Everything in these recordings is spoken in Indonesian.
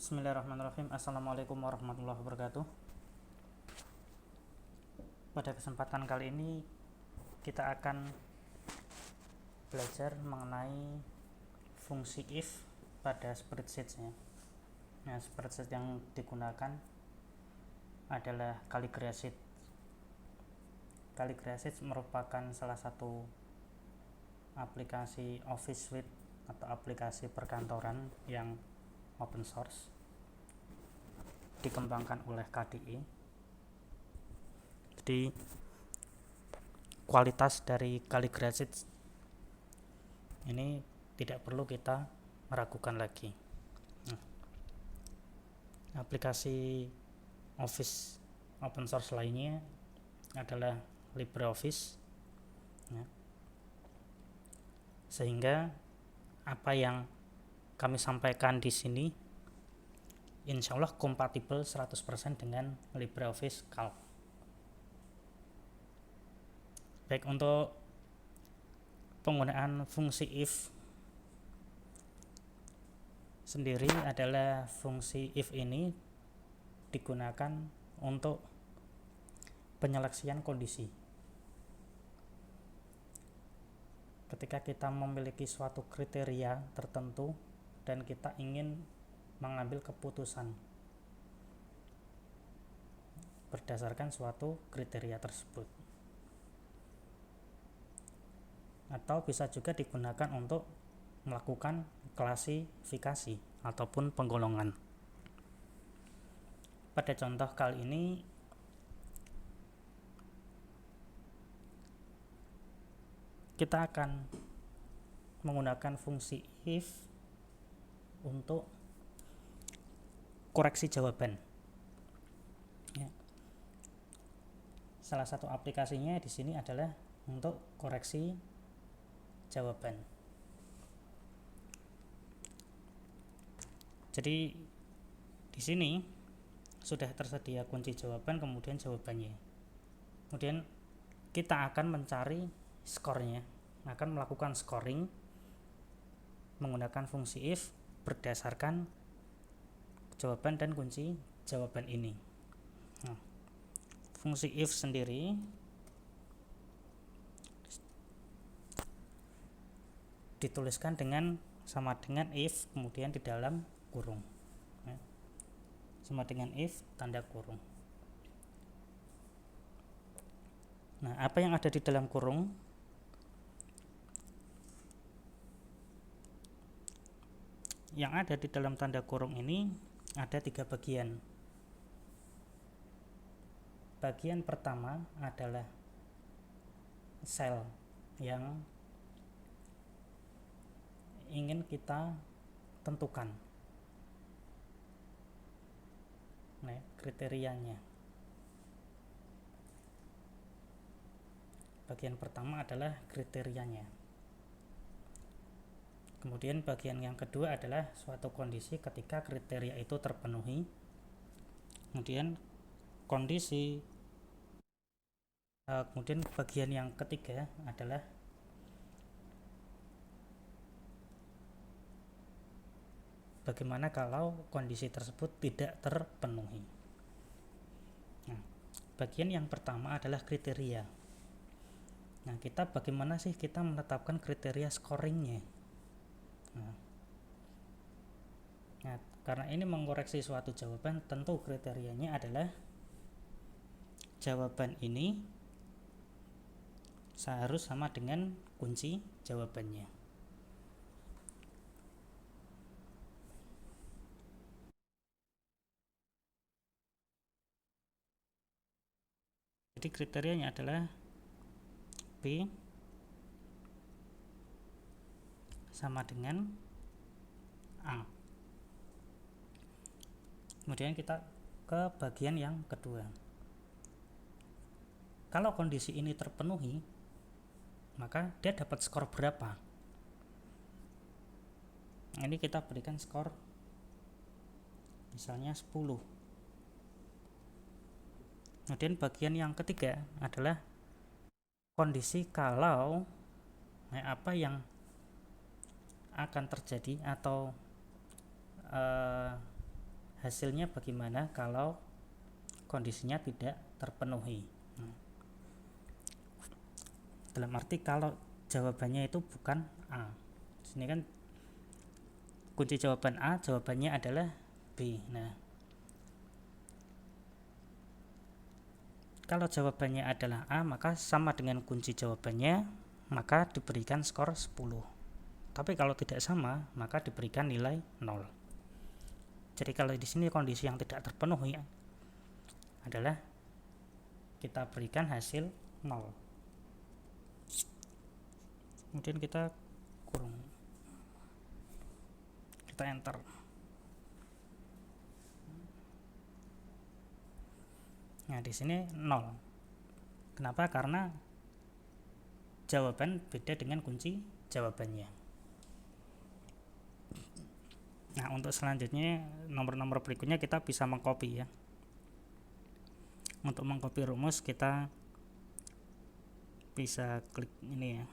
Bismillahirrahmanirrahim. Assalamualaikum warahmatullahi wabarakatuh. Pada kesempatan kali ini kita akan belajar mengenai fungsi if pada spreadsheet-nya. Nah, spreadsheet yang digunakan adalah Calligra Sheet. Calligra Sheet merupakan salah satu aplikasi Office Suite atau aplikasi perkantoran yang open source, dikembangkan oleh KDE. Jadi kualitas dari Calligra Sheet ini tidak perlu kita meragukan lagi. Aplikasi Office open source lainnya adalah LibreOffice, ya. Sehingga apa yang kami sampaikan di sini insya Allah kompatibel 100% dengan LibreOffice Calc. Baik, untuk penggunaan fungsi if sendiri adalah fungsi if ini digunakan untuk penyeleksian kondisi. Ketika kita memiliki suatu kriteria tertentu dan kita ingin mengambil keputusan berdasarkan suatu kriteria tersebut, atau bisa juga digunakan untuk melakukan klasifikasi ataupun penggolongan. Pada contoh kali ini kita akan menggunakan fungsi if untuk koreksi jawaban. Ya. Salah satu aplikasinya di sini adalah untuk koreksi jawaban. Jadi di sini sudah tersedia kunci jawaban, kemudian jawabannya. Kemudian kita akan mencari skornya, akan melakukan scoring menggunakan fungsi if berdasarkan jawaban dan kunci jawaban ini. Nah, fungsi if sendiri dituliskan dengan sama dengan if kemudian di dalam kurung, ya. Sama dengan if tanda kurung. Nah, apa yang ada di dalam kurung? Yang ada di dalam tanda kurung ini ada 3 bagian. Bagian pertama adalah sel yang ingin kita tentukan, nah, kriterianya. Bagian pertama adalah kriterianya. Kemudian bagian yang kedua adalah suatu kondisi ketika kriteria itu terpenuhi. Kemudian kemudian bagian yang ketiga adalah bagaimana kalau kondisi tersebut tidak terpenuhi. Nah, bagian yang pertama adalah kriteria. Nah, bagaimana sih kita menetapkan kriteria scoringnya? Nah, karena ini mengoreksi suatu jawaban, tentu kriterianya adalah jawaban ini seharus sama dengan kunci jawabannya. Jadi kriterianya adalah P sama dengan A. Kemudian kita ke bagian yang kedua. Kalau kondisi ini terpenuhi, maka dia dapat skor berapa? Ini kita berikan skor misalnya 10. Kemudian bagian yang ketiga adalah kondisi kalau apa yang akan terjadi atau hasilnya bagaimana kalau kondisinya tidak terpenuhi. Dalam arti kalau jawabannya itu bukan A. Sini kan kunci jawaban A, jawabannya adalah B. Nah, kalau jawabannya adalah A, maka sama dengan kunci jawabannya, maka diberikan skor 10. Tapi kalau tidak sama, maka diberikan nilai 0. Jadi kalau di sini kondisi yang tidak terpenuhi adalah kita berikan hasil 0. Kemudian kita kurung, kita enter. Nah, di sini 0. Kenapa? Karena jawaban beda dengan kunci jawabannya. Nah, untuk selanjutnya nomor-nomor berikutnya kita bisa mengcopy ya. Untuk mengcopy rumus kita bisa klik ini ya.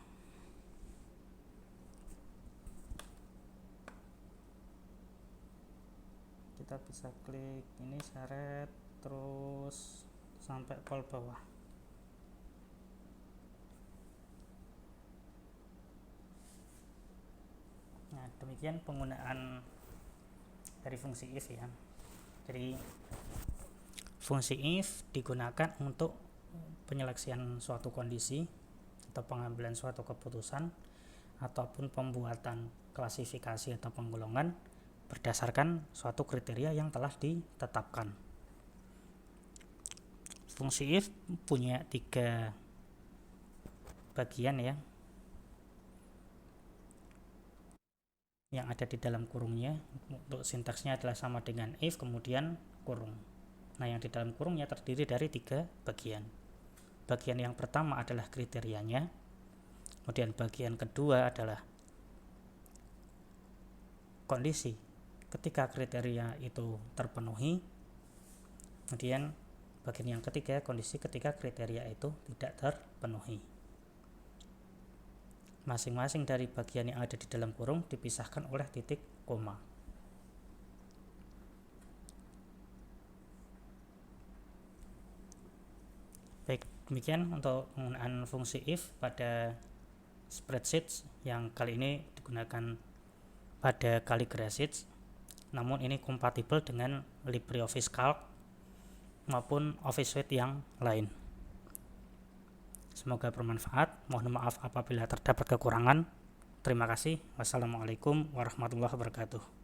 Kita bisa klik ini, seret terus sampai pol bawah. Nah, demikian penggunaan dari fungsi if ya. Jadi fungsi if digunakan untuk penyeleksian suatu kondisi atau pengambilan suatu keputusan ataupun pembuatan klasifikasi atau penggolongan berdasarkan suatu kriteria yang telah ditetapkan. Fungsi if punya 3 bagian ya, yang ada di dalam kurungnya. Untuk sintaksnya adalah sama dengan if kemudian kurung. Nah, yang di dalam kurungnya terdiri dari 3 bagian. Bagian yang pertama adalah kriterianya, kemudian bagian kedua adalah kondisi ketika kriteria itu terpenuhi, kemudian bagian yang ketiga kondisi ketika kriteria itu tidak terpenuhi. Masing-masing dari bagian yang ada di dalam kurung dipisahkan oleh titik koma. Baik, demikian untuk penggunaan fungsi if pada spreadsheet yang kali ini digunakan pada Calligra Sheets. Namun ini kompatibel dengan LibreOffice Calc maupun Office Suite yang lain. Semoga bermanfaat. Mohon maaf apabila terdapat kekurangan. Terima kasih. Wassalamualaikum warahmatullahi wabarakatuh.